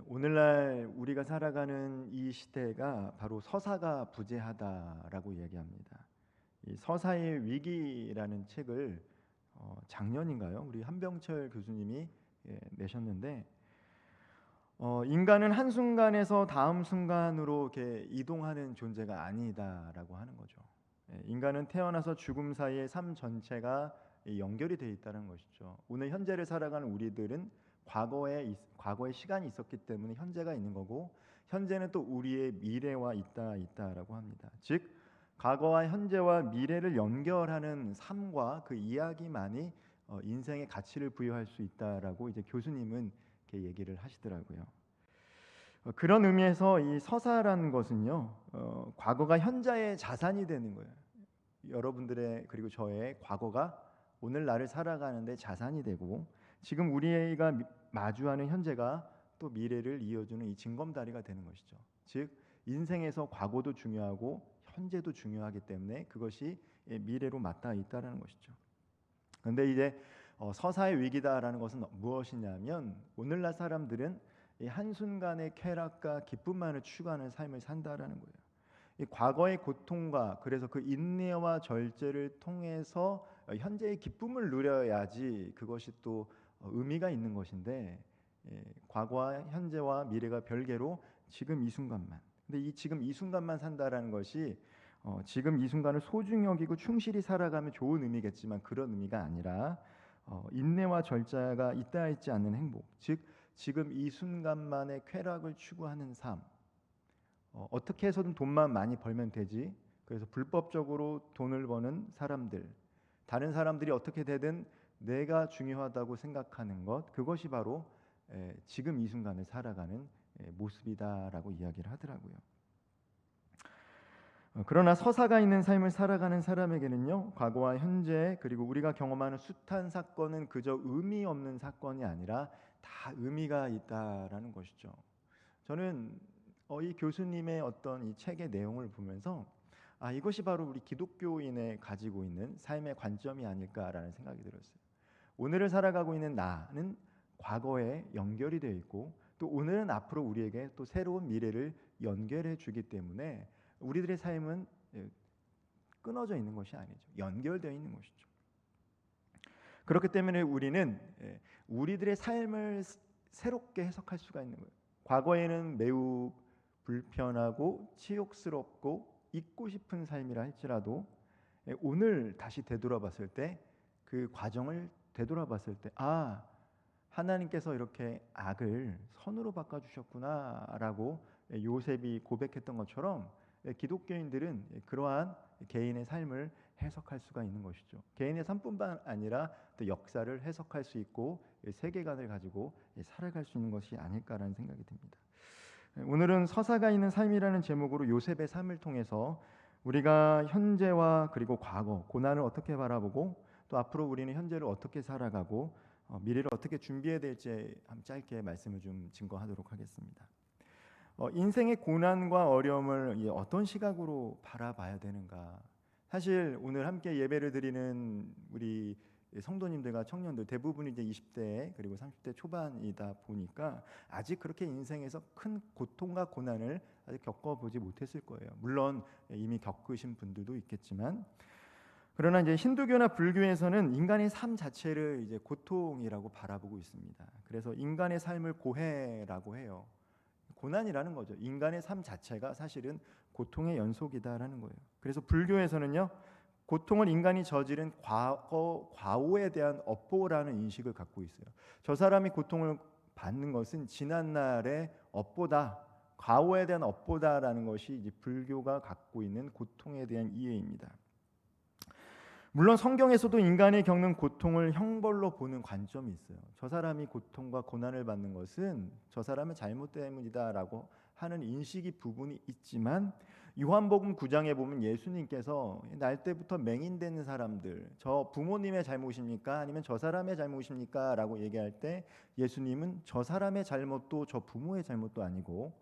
오늘날 우리가 살아가는 이 시대가 바로 서사가 부재하다라고 이야기합니다. 이 서사의 위기라는 책을 작년인가요? 우리 한병철 교수님이 내셨는데 인간은 한 순간에서 다음 순간으로 이렇게 이동하는 존재가 아니다라고 하는 거죠. 인간은 태어나서 죽음 사이에 삶 전체가 연결이 되어 있다는 것이죠. 오늘 현재를 살아가는 우리들은 과거에 시간이 있었기 때문에 현재가 있는 거고, 현재는 또 우리의 미래와 있다라고 합니다. 즉 과거와 현재와 미래를 연결하는 삶과 그 이야기만이 인생의 가치를 부여할 수 있다라고 이제 교수님은 이렇게 얘기를 하시더라고요. 그런 의미에서 이 서사라는 것은요, 과거가 현재의 자산이 되는 거예요. 여러분들의 그리고 저의 과거가 오늘 나를 살아가는데 자산이 되고, 지금 우리가 마주하는 현재가 또 미래를 이어주는 이 징검다리가 되는 것이죠. 즉 인생에서 과거도 중요하고 현재도 중요하기 때문에 그것이 미래로 맞닿아 있다는 것이죠. 그런데 이제 서사의 위기다라는 것은 무엇이냐면, 오늘날 사람들은 이 한순간의 쾌락과 기쁨만을 추구하는 삶을 산다라는 거예요. 이 과거의 고통과 그래서 그 인내와 절제를 통해서 현재의 기쁨을 누려야지 그것이 또 의미가 있는 것인데, 과거와 현재와 미래가 별개로 지금 이 순간만. 근데 이 지금 이 순간만 산다라는 것이 지금 이 순간을 소중히 여기고 충실히 살아가면 좋은 의미겠지만, 그런 의미가 아니라 인내와 절제가 있다 있지 않는 행복, 즉 지금 이 순간만의 쾌락을 추구하는 삶. 어떻게 해서든 돈만 많이 벌면 되지. 그래서 불법적으로 돈을 버는 사람들, 다른 사람들이 어떻게 되든 내가 중요하다고 생각하는 것, 그것이 바로 지금 이 순간을 살아가는 모습이다라고 이야기를 하더라고요. 그러나 서사가 있는 삶을 살아가는 사람에게는요, 과거와 현재 그리고 우리가 경험하는 숱한 사건은 그저 의미 없는 사건이 아니라 다 의미가 있다라는 것이죠. 저는 이 교수님의 어떤 이 책의 내용을 보면서 이것이 바로 우리 기독교인의 가지고 있는 삶의 관점이 아닐까라는 생각이 들었어요. 오늘을 살아가고 있는 나는 과거에 연결이 되어 있고, 또 오늘은 앞으로 우리에게 또 새로운 미래를 연결해 주기 때문에 우리들의 삶은 끊어져 있는 것이 아니죠. 연결되어 있는 것이죠. 그렇기 때문에 우리는 우리들의 삶을 새롭게 해석할 수가 있는 거예요. 과거에는 매우 불편하고 치욕스럽고 잊고 싶은 삶이라 할지라도 오늘 다시 되돌아봤을 때, 그 과정을 되돌아봤을 때 하나님께서 이렇게 악을 선으로 바꿔주셨구나라고 요셉이 고백했던 것처럼 기독교인들은 그러한 개인의 삶을 해석할 수가 있는 것이죠. 개인의 삶뿐만 아니라 또 역사를 해석할 수 있고 세계관을 가지고 살아갈 수 있는 것이 아닐까라는 생각이 듭니다. 오늘은 서사가 있는 삶이라는 제목으로 요셉의 삶을 통해서 우리가 현재와 그리고 과거, 고난을 어떻게 바라보고, 또 앞으로 우리는 현재를 어떻게 살아가고 미래를 어떻게 준비해야 될지 짧게 말씀을 좀 증거하도록 하겠습니다. 인생의 고난과 어려움을 어떤 시각으로 바라봐야 되는가? 사실 오늘 함께 예배를 드리는 우리 성도님들과 청년들 대부분이 이제 20대 그리고 30대 초반이다 보니까 아직 그렇게 인생에서 큰 고통과 고난을 아직 겪어보지 못했을 거예요. 물론 이미 겪으신 분들도 있겠지만, 그러나 이제 힌두교나 불교에서는 인간의 삶 자체를 이제 고통이라고 바라보고 있습니다. 그래서 인간의 삶을 고해라고 해요. 고난이라는 거죠. 인간의 삶 자체가 사실은 고통의 연속이다라는 거예요. 그래서 불교에서는요, 고통을 인간이 저지른 과오에 대한 업보라는 인식을 갖고 있어요. 저 사람이 고통을 받는 것은 지난날의 업보다, 과오에 대한 업보다라는 것이 이제 불교가 갖고 있는 고통에 대한 이해입니다. 물론 성경에서도 인간이 겪는 고통을 형벌로 보는 관점이 있어요. 저 사람이 고통과 고난을 받는 것은 저 사람의 잘못 때문이다라고 하는 인식이 부분이 있지만, 요한복음 9장에 보면 예수님께서 날 때부터 맹인되는 사람들, 저 부모님의 잘못입니까? 아니면 저 사람의 잘못입니까? 라고 얘기할 때 예수님은 저 사람의 잘못도 저 부모의 잘못도 아니고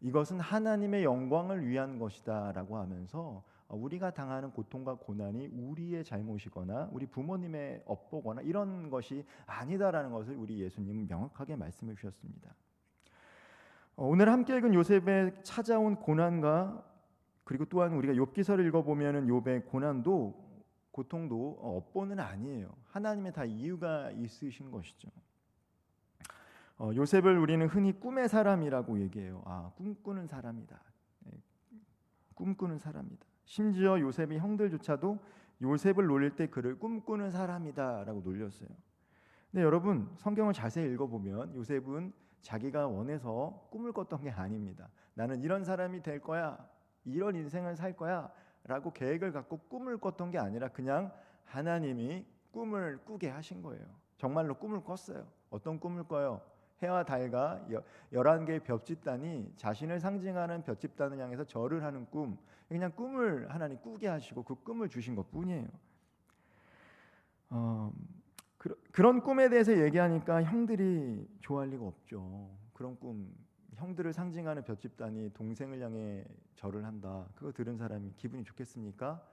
이것은 하나님의 영광을 위한 것이다 라고 하면서 우리가 당하는 고통과 고난이 우리의 잘못이거나 우리 부모님의 업보거나 이런 것이 아니다라는 것을 우리 예수님은 명확하게 말씀해 주셨습니다. 오늘 함께 읽은 요셉의 찾아온 고난과 그리고 또한 우리가 욥기서를 읽어보면은 욥의 고난도 고통도 업보는 아니에요. 하나님의 다 이유가 있으신 것이죠. 요셉을 우리는 흔히 꿈의 사람이라고 얘기해요. 꿈꾸는 사람이다. 꿈꾸는 사람이다. 심지어 요셉의 형들조차도 요셉을 놀릴 때 그를 꿈꾸는 사람이다라고 놀렸어요. 근데 여러분 성경을 자세히 읽어보면 요셉은 자기가 원해서 꿈을 꿨던 게 아닙니다. 나는 이런 사람이 될 거야, 이런 인생을 살 거야 라고 계획을 갖고 꿈을 꿨던 게 아니라 그냥 하나님이 꿈을 꾸게 하신 거예요. 정말로 꿈을 꿨어요. 어떤 꿈을 꿔요? 해와 달과 11개의 볏집단이 자신을 상징하는 볏집단을 향해서 절을 하는 꿈, 그냥 꿈을 하나님 꾸게 하시고 그 꿈을 주신 것뿐이에요. 그런 꿈에 대해서 얘기하니까 형들이 좋아할 리가 없죠. 그런 꿈, 형들을 상징하는 볏집단이 동생을 향해 절을 한다. 그거 들은 사람이 기분이 좋겠습니까?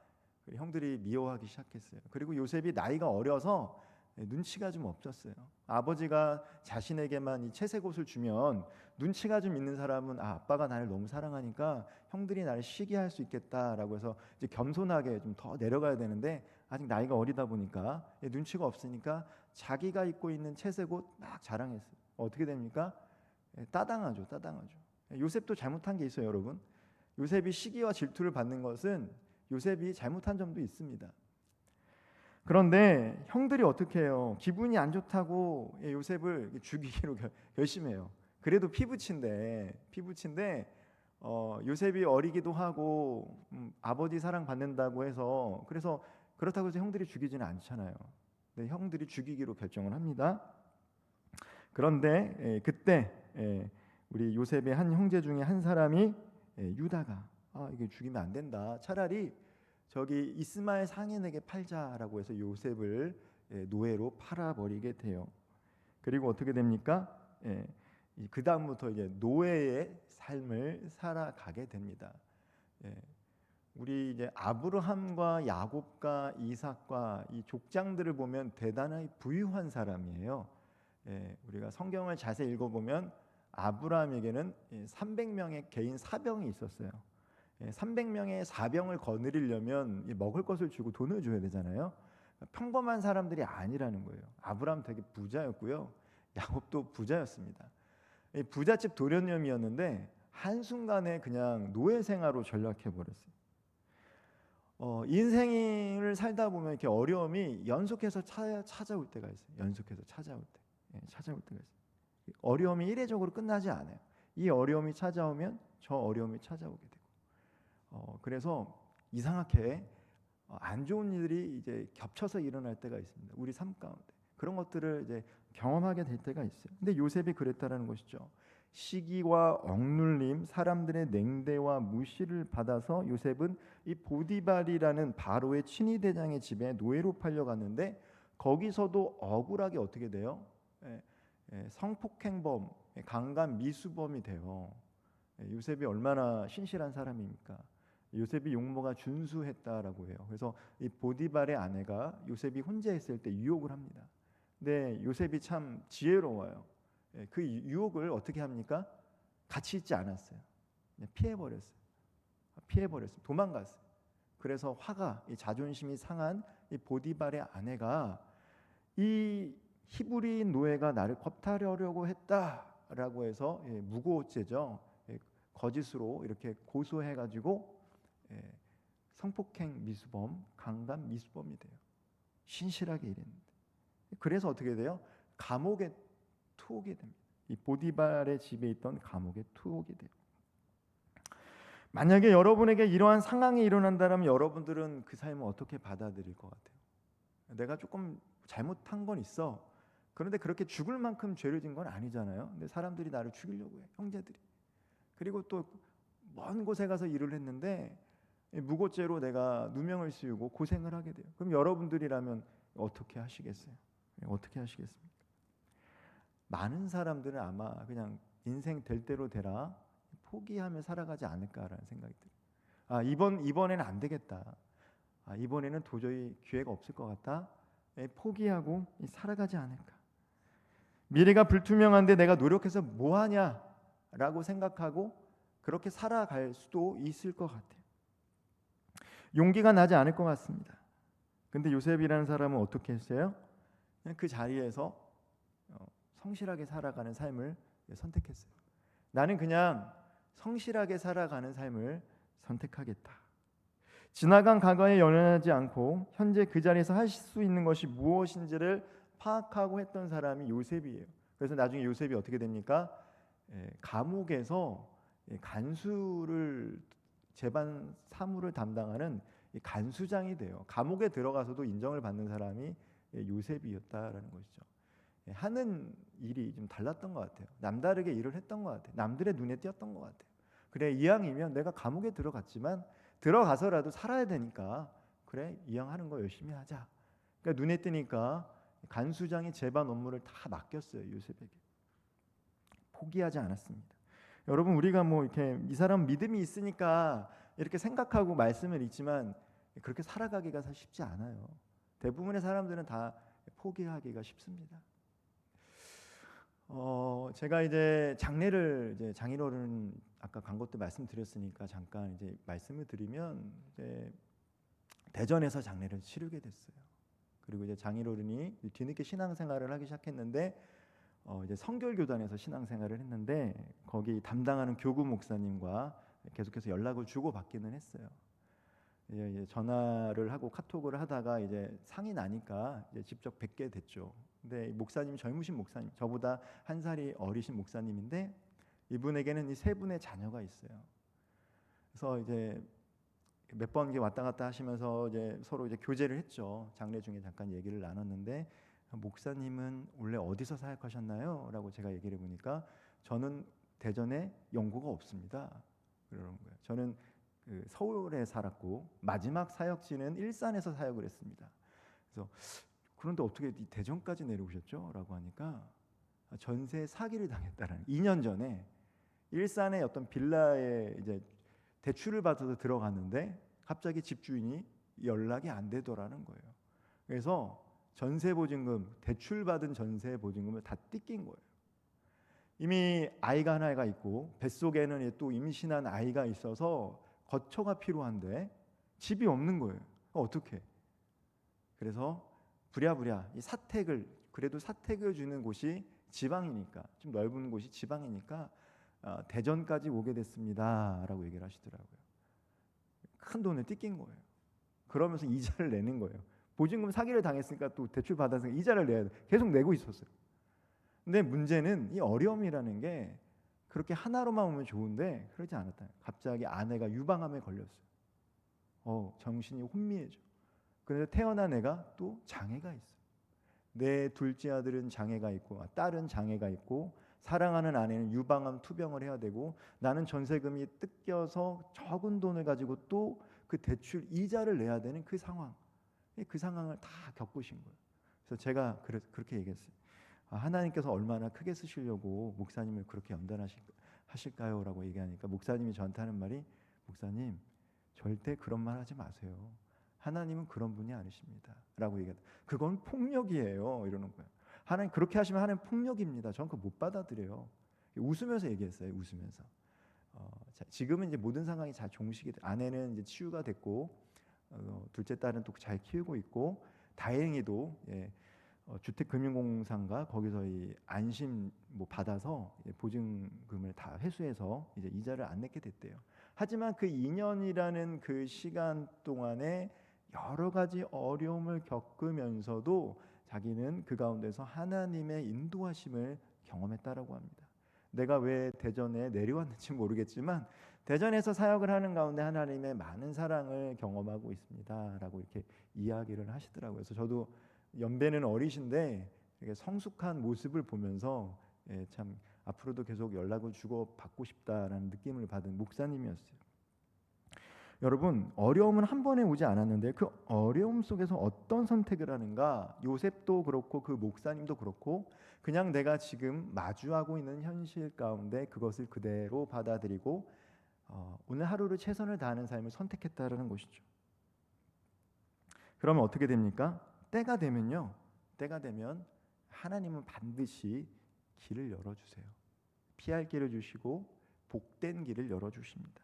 형들이 미워하기 시작했어요. 그리고 요셉이 나이가 어려서 눈치가 좀 없었어요. 아버지가 자신에게만 이 채색 옷을 주면 눈치가 좀 있는 사람은 아빠가 나를 너무 사랑하니까 형들이 나를 시기할 수 있겠다라고 해서 이제 겸손하게 좀 더 내려가야 되는데 아직 나이가 어리다 보니까 눈치가 없으니까 자기가 입고 있는 채색 옷 막 자랑했어요. 어떻게 됩니까? 따당하죠. 요셉도 잘못한 게 있어요, 여러분. 요셉이 시기와 질투를 받는 것은 요셉이 잘못한 점도 있습니다. 그런데 형들이 어떻게 해요? 기분이 안 좋다고 요셉을 죽이기로 결심해요. 그래도 피부친데 요셉이 어리기도 하고 아버지 사랑 받는다고 해서 그렇다고 해서 형들이 죽이지는 않잖아요. 네, 형들이 죽이기로 결정을 합니다. 그런데 그때 우리 요셉의 한 형제 중에 한 사람이 유다가 이게 죽이면 안 된다. 차라리 저기 이스마엘 상인에게 팔자라고 해서 요셉을 노예로 팔아버리게 돼요. 그리고 어떻게 됩니까? 그 다음부터 이제 노예의 삶을 살아가게 됩니다. 우리 이제 아브라함과 야곱과 이삭과 이 족장들을 보면 대단히 부유한 사람이에요. 우리가 성경을 자세히 읽어보면 아브라함에게는 300명의 개인 사병이 있었어요. 300명의 사병을 거느리려면 먹을 것을 주고 돈을 줘야 되잖아요. 평범한 사람들이 아니라는 거예요. 아브라함 되게 부자였고요. 야곱도 부자였습니다. 부잣집 도련님이었는데 한순간에 그냥 노예 생활로 전락해 버렸어요. 인생을 살다 보면 이렇게 어려움이 연속해서 찾아올 때가 있어요. 연속해서 찾아올 때가 있어요. 어려움이 이례적으로 끝나지 않아요. 이 어려움이 찾아오면 저 어려움이 찾아오게 되고, 그래서 이상하게 안 좋은 일이 이제 겹쳐서 일어날 때가 있습니다. 우리 삶 가운데 그런 것들을 이제 경험하게 될 때가 있어요. 근데 요셉이 그랬다라는 것이죠. 시기와 억눌림, 사람들의 냉대와 무시를 받아서 요셉은 이 보디발이라는 바로의 친위대장의 집에 노예로 팔려갔는데 거기서도 억울하게 어떻게 돼요? 성폭행범, 강간 미수범이 돼요. 요셉이 얼마나 신실한 사람입니까? 요셉이 용모가 준수했다라고 해요. 그래서 이 보디발의 아내가 요셉이 혼자 있을 때 유혹을 합니다. 근데 요셉이 참 지혜로워요. 그 유혹을 어떻게 합니까? 같이 있지 않았어요. 피해버렸어요. 도망갔어요. 그래서 화가, 이 자존심이 상한 이 보디발의 아내가 이 히브리 노예가 나를 겁탈하려고 했다라고 해서 무고죄죠. 거짓으로 이렇게 고소해가지고 성폭행 미수범, 강간 미수범이 돼요. 신실하게 일했는데. 그래서 어떻게 돼요? 감옥에 투옥이 됩니다. 이 보디발의 집에 있던 감옥에 투옥이 돼요. 만약에 여러분에게 이러한 상황이 일어난다면 여러분들은 그 삶을 어떻게 받아들일 것 같아요? 내가 조금 잘못한 건 있어. 그런데 그렇게 죽을 만큼 죄를 진 건 아니잖아요. 근데 사람들이 나를 죽이려고 해, 형제들이. 그리고 또 먼 곳에 가서 일을 했는데 무고죄로 내가 누명을 씌우고 고생을 하게 돼요. 그럼 여러분들이라면 어떻게 하시겠어요? 어떻게 하시겠습니까? 많은 사람들은 아마 그냥 인생 될 대로 되라 포기하며 살아가지 않을까라는 생각이 들어요. 이번에는 안 되겠다. 이번에는 도저히 기회가 없을 것 같다. 포기하고 살아가지 않을까. 미래가 불투명한데 내가 노력해서 뭐하냐 라고 생각하고 그렇게 살아갈 수도 있을 것 같아요. 용기가 나지 않을 것 같습니다. 근데 요셉이라는 사람은 어떻게 했어요? 그냥 그 자리에서 성실하게 살아가는 삶을 선택했어요. 나는 그냥 성실하게 살아가는 삶을 선택하겠다. 지나간 과거에 연연하지 않고 현재 그 자리에서 할 수 있는 것이 무엇인지를 파악하고 했던 사람이 요셉이에요. 그래서 나중에 요셉이 어떻게 됩니까? 감옥에서 간수를 재반 사무를 담당하는 간수장이 돼요. 감옥에 들어가서도 인정을 받는 사람이 요셉이었다라는 것이죠. 하는 일이 좀 달랐던 것 같아요. 남다르게 일을 했던 것 같아요. 남들의 눈에 띄었던 것 같아요. 그래, 이왕이면 내가 감옥에 들어갔지만 들어가서라도 살아야 되니까 그래, 이왕 하는 거 열심히 하자. 그러니까 눈에 띄니까 간수장이 재반 업무를 다 맡겼어요, 요셉에게. 포기하지 않았습니다. 여러분, 우리가 뭐 이렇게 이 사람 믿음이 있으니까 이렇게 생각하고 말씀을 읽지만 그렇게 살아가기가 사실 쉽지 않아요. 대부분의 사람들은 다 포기하기가 쉽습니다. 제가 이제 장례를 이제 장인어른 아까 광고 때 말씀드렸으니까 잠깐 이제 말씀을 드리면 이제 대전에서 장례를 치르게 됐어요. 그리고 이제 장인어른이 뒤늦게 신앙생활을 하기 시작했는데 이제 성결교단에서 신앙생활을 했는데 거기 담당하는 교구 목사님과 계속해서 연락을 주고 받기는 했어요. 이제 전화를 하고 카톡을 하다가 이제 상이 나니까 이제 직접 뵙게 됐죠. 근데 목사님 젊으신 목사님, 저보다 한 살이 어리신 목사님인데 이분에게는 이 세 분의 자녀가 있어요. 그래서 이제 몇 번 왔다 갔다 하시면서 이제 서로 이제 교제를 했죠. 장례 중에 잠깐 얘기를 나눴는데 목사님은 원래 어디서 사역하셨나요? 라고 제가 얘기를 해보니까 저는 대전에 연고가 없습니다. 그러는 거예요. 저는 그 서울에 살았고 마지막 사역지는 일산에서 사역을 했습니다. 그래서 그런데 어떻게 대전까지 내려오셨죠? 라고 하니까 전세 사기를 당했다라는 2년 전에 일산의 어떤 빌라에 이제 대출을 받아서 들어갔는데 갑자기 집주인이 연락이 안 되더라는 거예요. 그래서 전세보증금, 대출받은 전세보증금을 다 뜯긴 거예요. 이미 아이가 하나가 있고 뱃속에는 또 임신한 아이가 있어서 거처가 필요한데 집이 없는 거예요. 어떻게? 그래서 부랴부랴 이 사택을, 그래도 사택을 주는 곳이 지방이니까, 좀 넓은 곳이 지방이니까 대전까지 오게 됐습니다라고 얘기를 하시더라고요. 큰 돈을 뜯긴 거예요. 그러면서 이자를 내는 거예요. 보증금 사기를 당했으니까 또 대출 받았으니까 이자를 내야 돼. 계속 내고 있었어요. 근데 문제는 이 어려움이라는 게 그렇게 하나로만 오면 좋은데 그러지 않았다. 갑자기 아내가 유방암에 걸렸어요. 정신이 혼미해져. 그래서 태어난 애가 또 장애가 있어요. 내 둘째 아들은 장애가 있고 딸은 장애가 있고 사랑하는 아내는 유방암 투병을 해야 되고 나는 전세금이 뜯겨서 적은 돈을 가지고 또 그 대출 이자를 내야 되는 그 상황. 그 상황을 다 겪으신 거예요. 그래서 제가 그렇게 얘기했어요. 하나님께서 얼마나 크게 쓰시려고 목사님을 그렇게 연단하실까요? 라고 얘기하니까 목사님이 저한테 하는 말이, 목사님 절대 그런 말 하지 마세요. 하나님은 그런 분이 아니십니다. 라고 얘기하다. 그건 폭력이에요. 이러는 거예요. 하나님 그렇게 하시면 하나님 폭력입니다. 저는 그거 못 받아들여요. 웃으면서 얘기했어요. 웃으면서. 지금은 이제 모든 상황이 잘 종식이 돼. 아내는 이제 치유가 됐고 둘째 딸은 또 잘 키우고 있고 다행히도 주택금융공사인가 거기서 이 안심 뭐 받아서 보증금을 다 회수해서 이제 이자를 안 내게 됐대요. 하지만 그 2년이라는 그 시간 동안에 여러 가지 어려움을 겪으면서도 자기는 그 가운데서 하나님의 인도하심을 경험했다라고 합니다. 내가 왜 대전에 내려왔는지 모르겠지만 대전에서 사역을 하는 가운데 하나님의 많은 사랑을 경험하고 있습니다라고 이렇게 이야기를 하시더라고요. 그래서 저도 연배는 어리신데 이렇게 성숙한 모습을 보면서 참 앞으로도 계속 연락을 주고 받고 싶다라는 느낌을 받은 목사님이었어요. 여러분, 어려움은 한 번에 오지 않았는데 그 어려움 속에서 어떤 선택을 하는가? 요셉도 그렇고 그 목사님도 그렇고 그냥 내가 지금 마주하고 있는 현실 가운데 그것을 그대로 받아들이고 오늘 하루를 최선을 다하는 삶을 선택했다라는 것이죠. 그러면 어떻게 됩니까? 때가 되면 하나님은 반드시 길을 열어주세요. 피할 길을 주시고 복된 길을 열어 주십니다.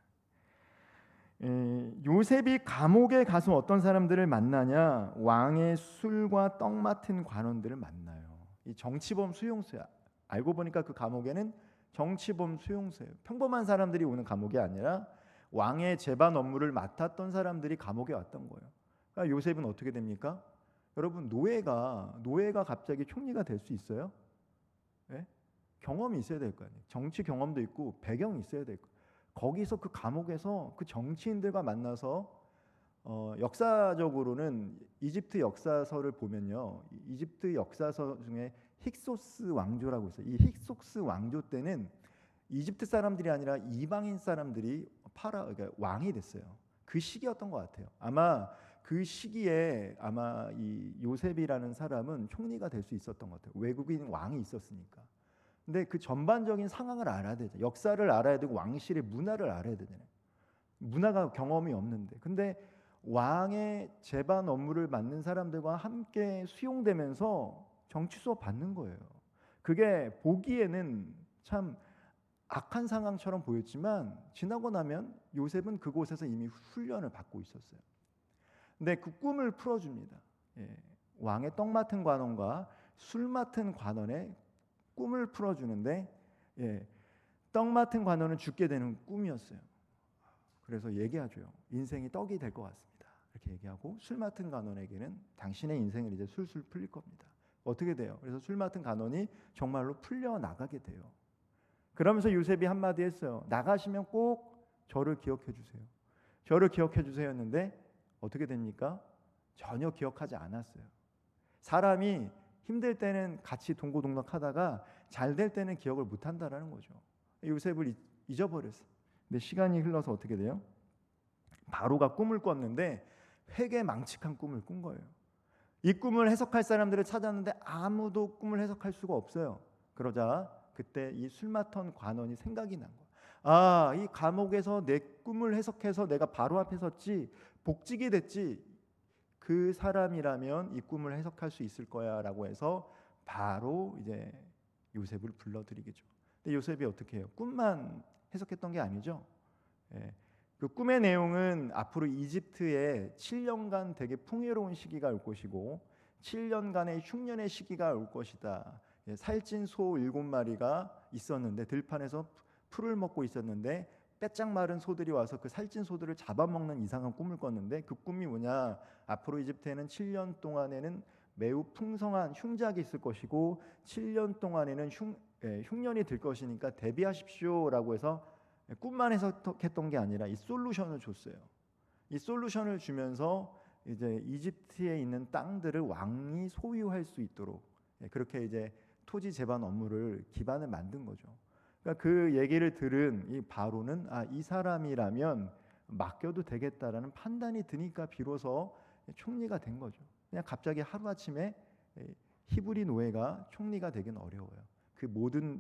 요셉이 감옥에 가서 어떤 사람들을 만나냐? 왕의 술과 떡 맡은 관원들을 만나요. 이 정치범 수용소야. 알고 보니까 그 감옥에는 정치범 수용소예요. 평범한 사람들이 오는 감옥이 아니라 왕의 재반 업무를 맡았던 사람들이 감옥에 왔던 거예요. 그러니까 요셉은 어떻게 됩니까? 여러분, 노예가 갑자기 총리가 될 수 있어요? 네? 경험이 있어야 될 거 아니에요. 정치 경험도 있고 배경이 있어야 될 거예요. 거기서 그 감옥에서 그 정치인들과 만나서 역사적으로는 이집트 역사서를 보면요, 이집트 역사서 중에 힉소스 왕조라고 있어요. 이 힉소스 왕조 때는 이집트 사람들이 아니라 이방인 사람들이 그러니까 왕이 됐어요. 그 시기였던 것 같아요. 아마 그 시기에 아마 이 요셉이라는 사람은 총리가 될 수 있었던 것 같아요. 외국인 왕이 있었으니까. 근데 그 전반적인 상황을 알아야 되죠. 역사를 알아야 되고 왕실의 문화를 알아야 되잖아요. 문화가 경험이 없는데. 근데 왕의 재반 업무를 맡는 사람들과 함께 수용되면서 정치 수업 받는 거예요. 그게 보기에는 참 악한 상황처럼 보였지만 지나고 나면 요셉은 그곳에서 이미 훈련을 받고 있었어요. 근데 그 꿈을 풀어줍니다. 왕의 떡 맡은 관원과 술 맡은 관원의 꿈을 풀어주는데, 떡 맡은 관원은 죽게 되는 꿈이었어요. 그래서 얘기하죠. 인생이 떡이 될 것 같습니다. 이렇게 얘기하고, 술 맡은 관원에게는 당신의 인생을 이제 술술 풀릴 겁니다. 어떻게 돼요? 그래서 술 맡은 관원이 정말로 풀려 나가게 돼요. 그러면서 요셉이 한마디 했어요. 나가시면 꼭 저를 기억해 주세요. 저를 기억해 주세요 했는데 어떻게 됩니까? 전혀 기억하지 않았어요. 사람이 힘들 때는 같이 동고동락하다가 잘 될 때는 기억을 못한다라는 거죠. 요셉을 잊어버렸어요. 근데 시간이 흘러서 어떻게 돼요? 바로가 꿈을 꿨는데 회개망측한 꿈을 꾼 거예요. 이 꿈을 해석할 사람들을 찾았는데 아무도 꿈을 해석할 수가 없어요. 그러자 그때 이 술 맡은 관원이 생각이 난 거예요. 아, 이 감옥에서 내 꿈을 해석해서 내가 바로 앞에 섰지, 복직이 됐지, 그 사람이라면 이 꿈을 해석할 수 있을 거야라고 해서 바로 이제 요셉을 불러들이겠죠. 근데 요셉이 어떻게 해요? 꿈만 해석했던 게 아니죠. 그 꿈의 내용은 앞으로 이집트에 7년간 되게 풍요로운 시기가 올 것이고 7년간의 흉년의 시기가 올 것이다. 살찐 소 7마리가 있었는데 들판에서 풀을 먹고 있었는데 빼짝 마른 소들이 와서 그 살찐 소들을 잡아먹는 이상한 꿈을 꿨는데 그 꿈이 뭐냐? 앞으로 이집트에는 7년 동안에는 매우 풍성한 흉작이 있을 것이고 7년 동안에는 흉년이 들 것이니까 대비하십시오라고 해서 꿈만 해석했던 게 아니라 이 솔루션을 줬어요. 이 솔루션을 주면서 이제 이집트에 있는 땅들을 왕이 소유할 수 있도록 그렇게 이제 토지 재반 업무를 기반을 만든 거죠. 그러니까 그 얘기를 들은 이 바로는 이 사람이라면 맡겨도 되겠다라는 판단이 드니까 비로소 총리가 된 거죠. 그냥 갑자기 하루아침에 히브리 노예가 총리가 되기는 어려워요. 그 모든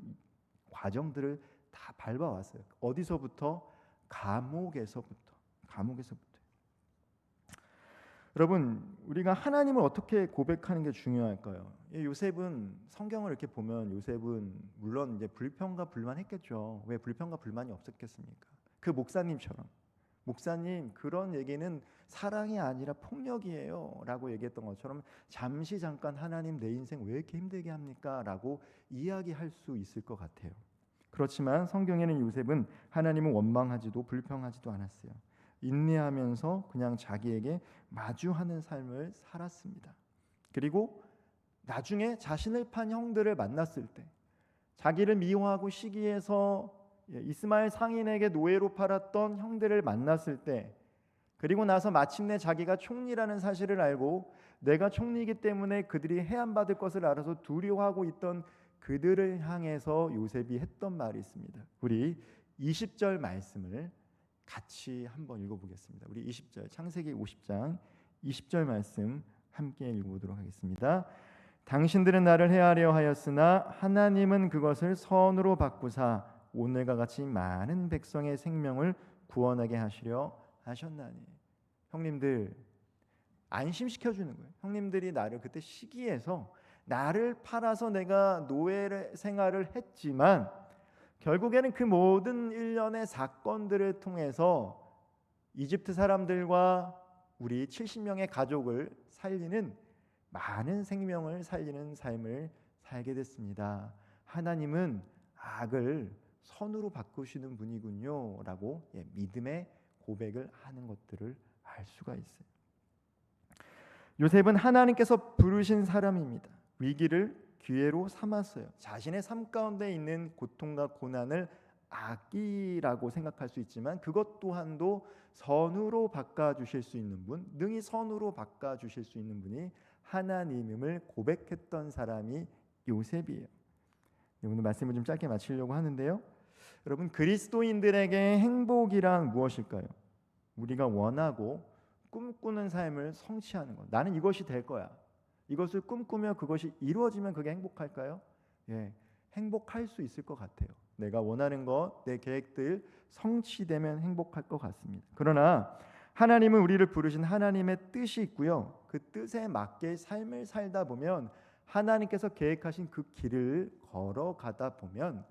과정들을 다 밟아왔어요. 어디서부터? 감옥에서부터. 여러분, 우리가 하나님을 어떻게 고백하는 게 중요할까요? 요셉은 성경을 이렇게 보면 요셉은 물론 이제 불평과 불만했겠죠. 왜 불평과 불만이 없었겠습니까? 그 목사님처럼 목사님 그런 얘기는 사랑이 아니라 폭력이에요라고 얘기했던 것처럼 잠시 잠깐 하나님 내 인생 왜 이렇게 힘들게 합니까?라고 이야기할 수 있을 것 같아요. 그렇지만 성경에는 요셉은 하나님을 원망하지도 불평하지도 않았어요. 인내하면서 그냥 자기에게 마주하는 삶을 살았습니다. 그리고 나중에 자신을 판 형들을 만났을 때 자기를 미워하고 시기해서 이스마엘 상인에게 노예로 팔았던 형들을 만났을 때 그리고 나서 마침내 자기가 총리라는 사실을 알고 내가 총리이기 때문에 그들이 해안받을 것을 알아서 두려워하고 있던 그들을 향해서 요셉이 했던 말이 있습니다. 우리 20절 말씀을 같이 한번 읽어보겠습니다. 우리 20절 창세기 50장 20절 말씀 함께 읽어보도록 하겠습니다. 당신들은 나를 해하려 하였으나 하나님은 그것을 선으로 바꾸사 오늘과 같이 많은 백성의 생명을 구원하게 하시려 하셨나니. 형님들 안심시켜주는 거예요. 형님들이 나를 그때 시기해서 나를 팔아서 내가 노예 생활을 했지만 결국에는 그 모든 일련의 사건들을 통해서 이집트 사람들과 우리 70명의 가족을 살리는 많은 생명을 살리는 삶을 살게 됐습니다. 하나님은 악을 선으로 바꾸시는 분이군요 라고 믿음의 고백을 하는 것들을 알 수가 있어요. 요셉은 하나님께서 부르신 사람입니다. 위기를 기회로 삼았어요. 자신의 삶 가운데 있는 고통과 고난을 악이라고 생각할 수 있지만 그것 또한도 선으로 바꿔주실 수 있는 분, 능히 선으로 바꿔주실 수 있는 분이 하나님임을 고백했던 사람이 요셉이에요. 오늘 말씀을 좀 짧게 마치려고 하는데요. 여러분, 그리스도인들에게 행복이란 무엇일까요? 우리가 원하고 꿈꾸는 삶을 성취하는 것. 나는 이것이 될 거야. 이것을 꿈꾸며 그것이 이루어지면 그게 행복할까요? 행복할 수 있을 것 같아요. 내가 원하는 것, 내 계획들 성취되면 행복할 것 같습니다. 그러나 하나님은 우리를 부르신 하나님의 뜻이 있고요. 그 뜻에 맞게 삶을 살다 보면 하나님께서 계획하신 그 길을 걸어가다 보면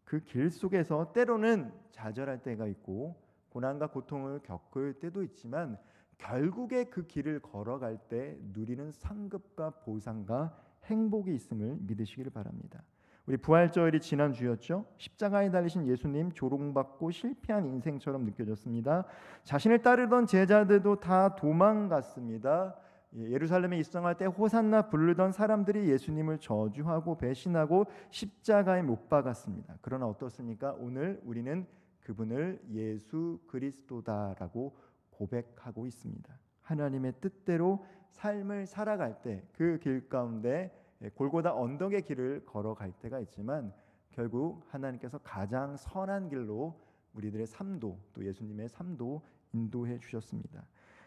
그 길 속에서 때로는 좌절할 때가 있고 고난과 고통을 겪을 때도 있지만 결국에 그 길을 걸어갈 때 누리는 상급과 보상과 행복이 있음을 믿으시기를 바랍니다. 우리 부활절이 지난주였죠. 십자가에 달리신 예수님 조롱받고 실패한 인생처럼 느껴졌습니다. 자신을 따르던 제자들도 다 도망갔습니다. 예루살렘에 입성할 때 호산나 부르던 사람들이 예수님을 저주하고 배신하고 십자가에 못 박았습니다. 그러나 어떻습니까? 오늘 우리는 그분을 예수 그리스도다라고 고백하고 있습니다. 하나님의 뜻대로 삶을 살아갈 때 그 길 가운데 골고다 언덕의 길을 걸어갈 때가 있지만 결국 하나님께서 가장 선한 길로 우리들의 삶도 또 예수님의 삶도 인도해 주셨습니다.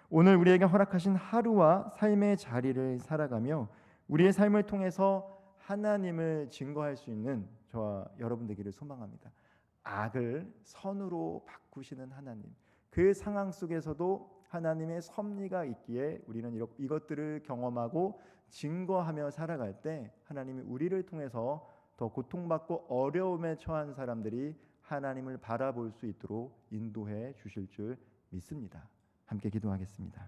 오늘 우리에게 허락하신 하루와 삶의 자리를 살아가며 우리의 삶을 통해서 하나님을 증거할 수 있는 저와 여러분 되기를 소망합니다. 악을 선으로 바꾸시는 하나님, 그 상황 속에서도 하나님의 섭리가 있기에 우리는 이것들을 경험하고 증거하며 살아갈 때 하나님이 우리를 통해서 더 고통받고 어려움에 처한 사람들이 하나님을 바라볼 수 있도록 인도해 주실 줄 믿습니다. 함께 기도하겠습니다.